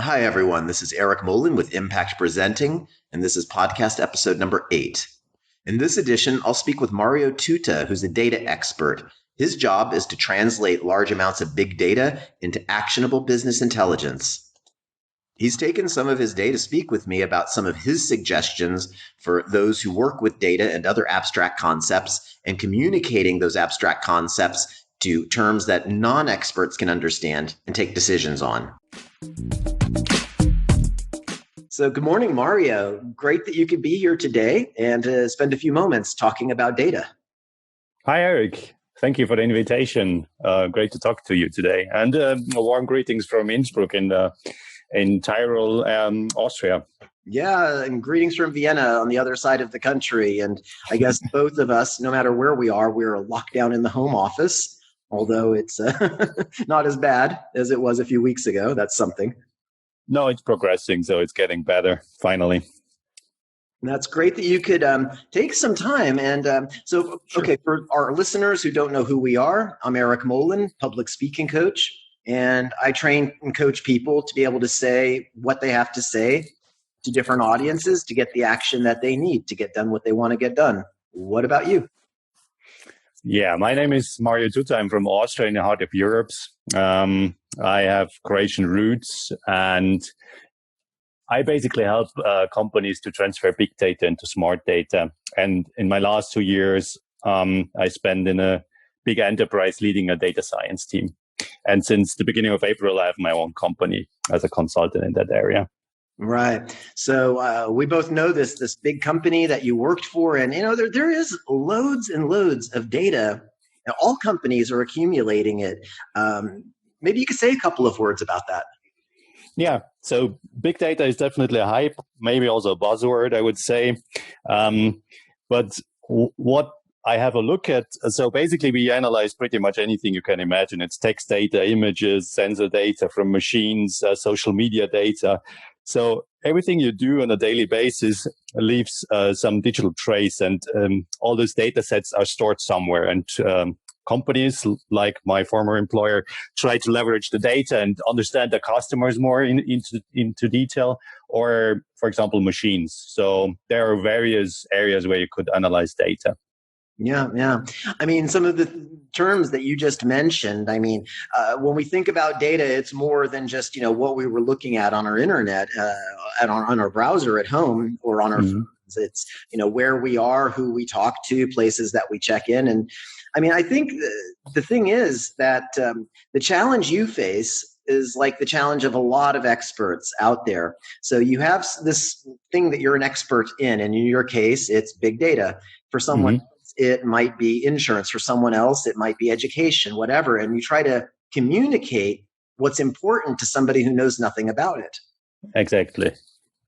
Hi, everyone. This is Eric Molin with Impact Presenting, and this is podcast episode number 8. In this edition, I'll speak with Mario Tuta, who's a data expert. His job is to translate large amounts of big data into actionable business intelligence. He's taken some of his day to speak with me about some of his suggestions for those who work with data and other abstract concepts and communicating those abstract concepts to terms that non-experts can understand and take decisions on. So good morning, Mario. Great that you could be here today and spend a few moments talking about data. Hi, Eric. Thank you for the invitation. Great to talk to you today. And warm greetings from Innsbruck in Tyrol, Austria. Yeah, and greetings from Vienna on the other side of the country. And I guess both of us, no matter where we are, we're locked down in the home office, although it's not as bad as it was a few weeks ago. That's something. No, it's progressing, so it's getting better, finally. And that's great that you could take some time. And okay, for our listeners who don't know who we are, I'm Eric Molin, public speaking coach, and I train and coach people to be able to say what they have to say to different audiences to get the action that they need to get done what they want to get done. What about you? Yeah, my name is Mario Tuta. I'm from Austria in the heart of Europe. I have Croatian roots, and I basically help companies to transfer big data into smart data. And in my last 2 years, I spent in a big enterprise leading a data science team. And since the beginning of April, I have my own company as a consultant in that area. Right. So we both know this big company that you worked for, and there is loads and loads of data. And all companies are accumulating it. Maybe you could say a couple of words about that. Yeah. So big data is definitely a hype, maybe also a buzzword, I would say. But what I have a look at, so basically we analyze pretty much anything you can imagine. It's text data, images, sensor data from machines, social media data. So everything you do on a daily basis leaves some digital trace, and all those data sets are stored somewhere. And companies like my former employer try to leverage the data and understand the customers more into detail, or, for example, machines. So there are various areas where you could analyze data. Yeah. I mean, some of the terms that you just mentioned, when we think about data, it's more than just, what we were looking at on our internet, on our browser at home or on our phones. It's, where we are, who we talk to, places that we check in. And I think the thing is that the challenge you face is like the challenge of a lot of experts out there. So you have this thing that you're an expert in, and in your case, it's big data. For someone it might be insurance. For someone else, it might be education, whatever. And you try to communicate what's important to somebody who knows nothing about it. Exactly.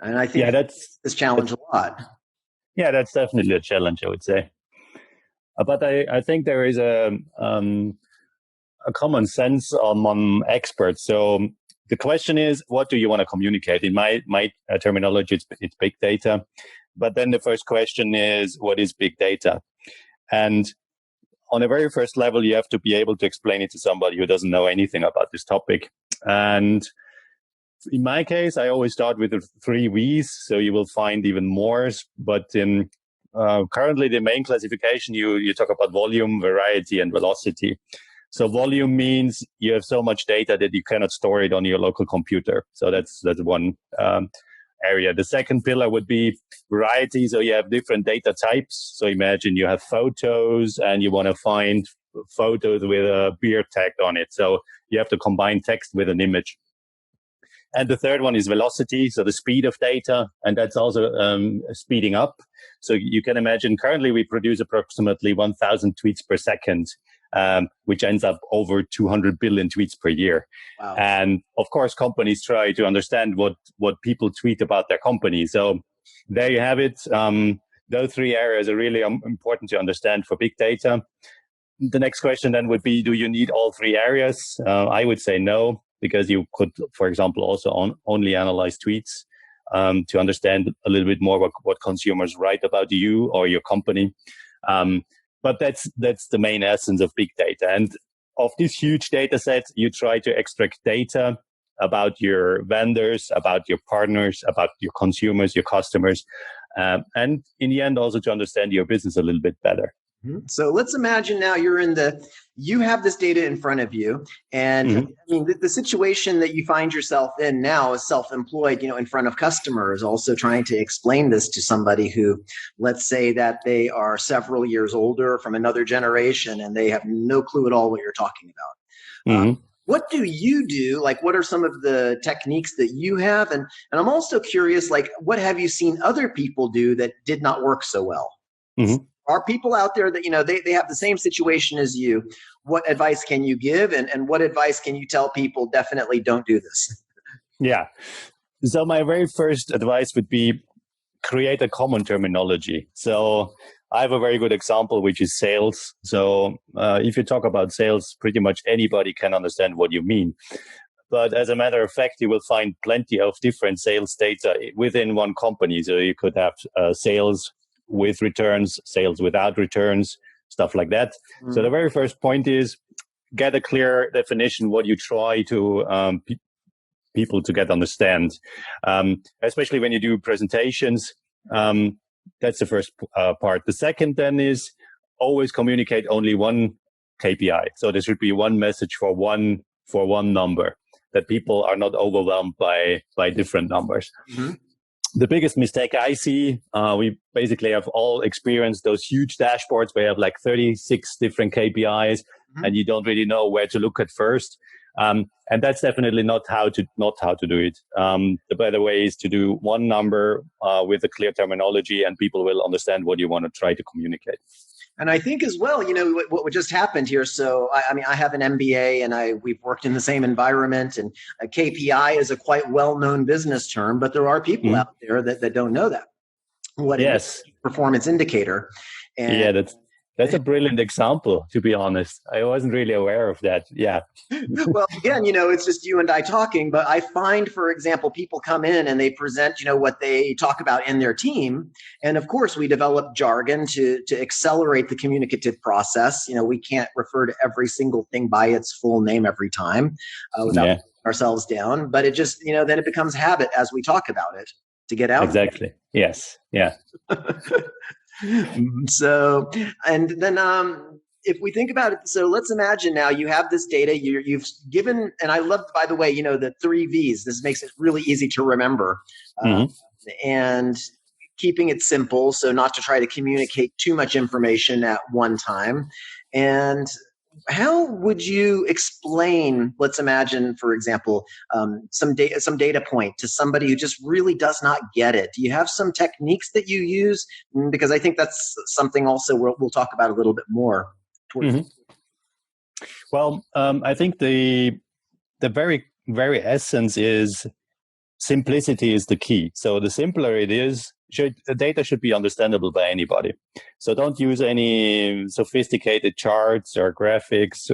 And I think that's this challenge a lot. Yeah, that's definitely a challenge, I would say. But I think there is a common sense among experts. So the question is, what do you want to communicate? In my terminology, it's big data. But then the first question is, what is big data? And on a very first level, you have to be able to explain it to somebody who doesn't know anything about this topic. And in my case, I always start with the 3 V's. So you will find even more. But in currently, the main classification, you talk about volume, variety, and velocity. So volume means you have so much data that you cannot store it on your local computer. So that's one area. The second pillar would be variety. So you have different data types. So imagine you have photos and you want to find photos with a beer tag on it. So you have to combine text with an image. And the third one is velocity, so the speed of data, and that's also speeding up. So you can imagine currently we produce approximately 1,000 tweets per second, which ends up over 200 billion tweets per year. Wow. And of course, companies try to understand what people tweet about their company. So there you have it. Those 3 areas are really important to understand for big data. The next question then would be, do you need all 3 areas? I would say no, because you could, for example, also only analyze tweets to understand a little bit more what consumers write about you or your company. But that's the main essence of big data. And of these huge data sets, you try to extract data about your vendors, about your partners, about your consumers, your customers, and in the end, also to understand your business a little bit better. So let's imagine now you have this data in front of you, and I mean the situation that you find yourself in now is self-employed, in front of customers, also trying to explain this to somebody who, let's say that they are several years older from another generation and they have no clue at all what you're talking about. What do you do? Like, what are some of the techniques that you have? And I'm also curious, like, what have you seen other people do that did not work so well? Are people out there that, they have the same situation as you? What advice can you give? And what advice can you tell people definitely don't do this? Yeah. So my very first advice would be create a common terminology. So I have a very good example, which is sales. So if you talk about sales, pretty much anybody can understand what you mean. But as a matter of fact, you will find plenty of different sales data within one company. So you could have sales with returns, sales without returns, stuff like that. So the very first point is get a clear definition what you try to people to get understand, especially when you do presentations. That's the first part. The second then is always communicate only one KPI. So there should be one message for one number, that people are not overwhelmed by different numbers. The biggest mistake I see, we basically have all experienced those huge dashboards where you have like 36 different KPIs and you don't really know where to look at first. And that's definitely not how to do it. The better way is to do one number with a clear terminology, and people will understand what you want to try to communicate. And I think as well, what just happened here. So, I mean, I have an MBA and we've worked in the same environment, and a KPI is a quite well-known business term, but there are people out there that don't know that. What is a performance indicator? And that's a brilliant example, to be honest. I wasn't really aware of that. Yeah. Well, again, it's just you and I talking, but I find, for example, people come in and they present, what they talk about in their team. And of course, we develop jargon to accelerate the communicative process. We can't refer to every single thing by its full name every time without ourselves down. But it just, then it becomes habit as we talk about it to get out. Exactly. Yes. Yeah. So, and then if we think about it, so let's imagine now you have this data you've given, and I love, by the way, the 3 V's. This makes it really easy to remember, and keeping it simple, so not to try to communicate too much information at one time. And how would you explain, let's imagine, for example, some data point to somebody who just really does not get it? Do you have some techniques that you use? Because I think that's something also we'll talk about a little bit more. Well, I think the very, very essence is simplicity is the key. So the simpler it is, the data should be understandable by anybody. So don't use any sophisticated charts or graphics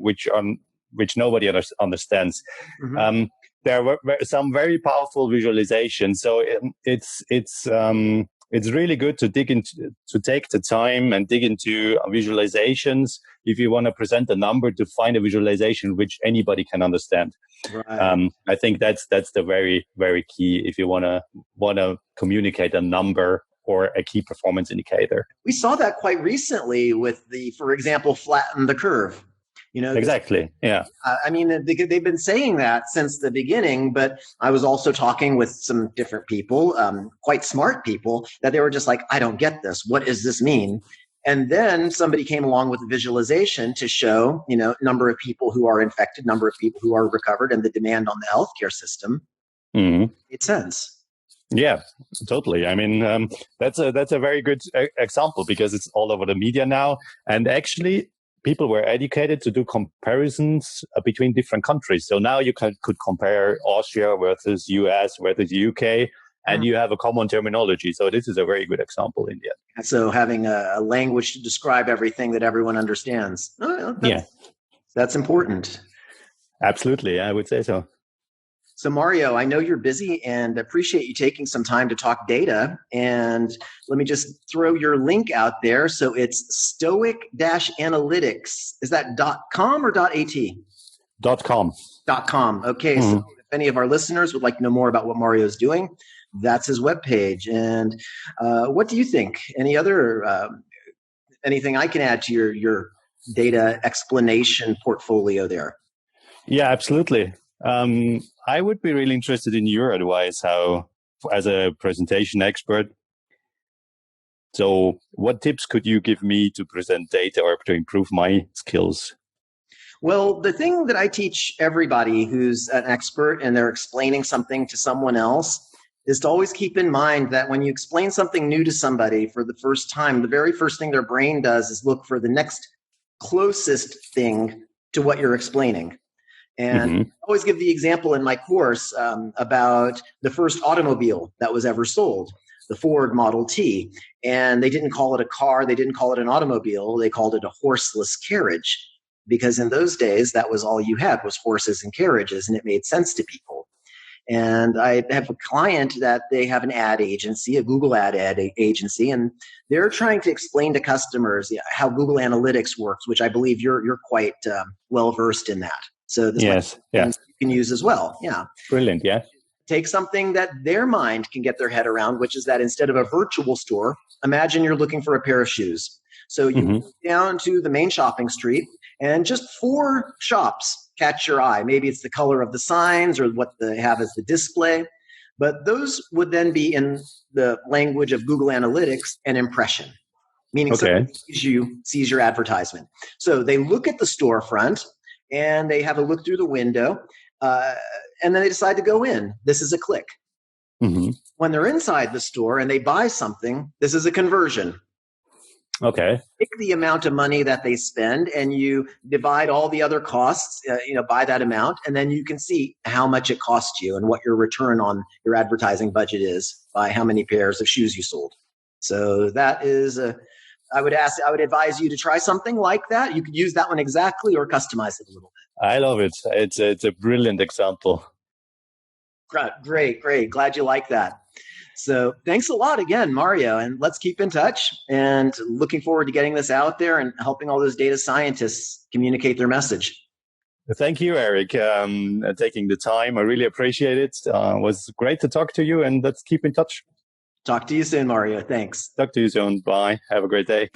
which nobody understands. There were some very powerful visualizations. So it's really good to take the time and dig into visualizations if you want to present a number, to find a visualization which anybody can understand. Right. I think that's the very, very key if you want to communicate a number or a key performance indicator. We saw that quite recently with for example, flatten the curve. Exactly. Yeah. I mean, they've been saying that since the beginning, but I was also talking with some different people, quite smart people, that they were just like, I don't get this. What does this mean? And then somebody came along with a visualization to show, number of people who are infected, number of people who are recovered, and the demand on the healthcare system. Made sense. Yeah, totally. I mean, that's a very good example, because it's all over the media now. And actually, people were educated to do comparisons between different countries. So now you could compare Austria versus US versus UK, and you have a common terminology. So this is a very good example in the end. So having a language to describe everything that everyone understands. That's important. Absolutely, I would say so. So Mario, I know you're busy and appreciate you taking some time to talk data. And let me just throw your link out there. So it's stoic-analytics. Is that .com or .at? .com. .com. Okay. So if any of our listeners would like to know more about what Mario's doing, that's his webpage. And what do you think? Any other anything I can add to your data explanation portfolio there? Yeah, absolutely. I would be really interested in your advice, how, as a presentation expert. So what tips could you give me to present data or to improve my skills? Well, the thing that I teach everybody who's an expert and they're explaining something to someone else is to always keep in mind that when you explain something new to somebody for the first time, the very first thing their brain does is look for the next closest thing to what you're explaining. And I always give the example in my course about the first automobile that was ever sold, the Ford Model T. And they didn't call it a car. They didn't call it an automobile. They called it a horseless carriage, because in those days, that was all you had was horses and carriages, and it made sense to people. And I have a client that they have an ad agency, a Google ad agency, and they're trying to explain to customers how Google Analytics works, which I believe you're quite well versed in that. So this yes, yeah, you can use as well. Yeah, brilliant. Yeah, take something that their mind can get their head around, which is that instead of a virtual store, imagine you're looking for a pair of shoes. So you go down to the main shopping street, and just 4 shops catch your eye. Maybe it's the color of the signs or what they have as the display. But those would then be in the language of Google Analytics an impression, meaning someone sees your advertisement. So they look at the storefront and they have a look through the window, and then they decide to go in. This is a click. When they're inside the store and they buy something, this is a conversion. Okay. Take the amount of money that they spend and you divide all the other costs, by that amount, and then you can see how much it cost you and what your return on your advertising budget is by how many pairs of shoes you sold. So that is I would advise you to try something like that. You could use that one exactly or customize it a little bit. I love it. It's a brilliant example. Great. Glad you like that. So thanks a lot again, Mario, and let's keep in touch, and looking forward to getting this out there and helping all those data scientists communicate their message. Thank you, Eric, taking the time. I really appreciate it. It was great to talk to you, and let's keep in touch. Talk to you soon, Mario. Thanks. Talk to you soon. Bye. Have a great day.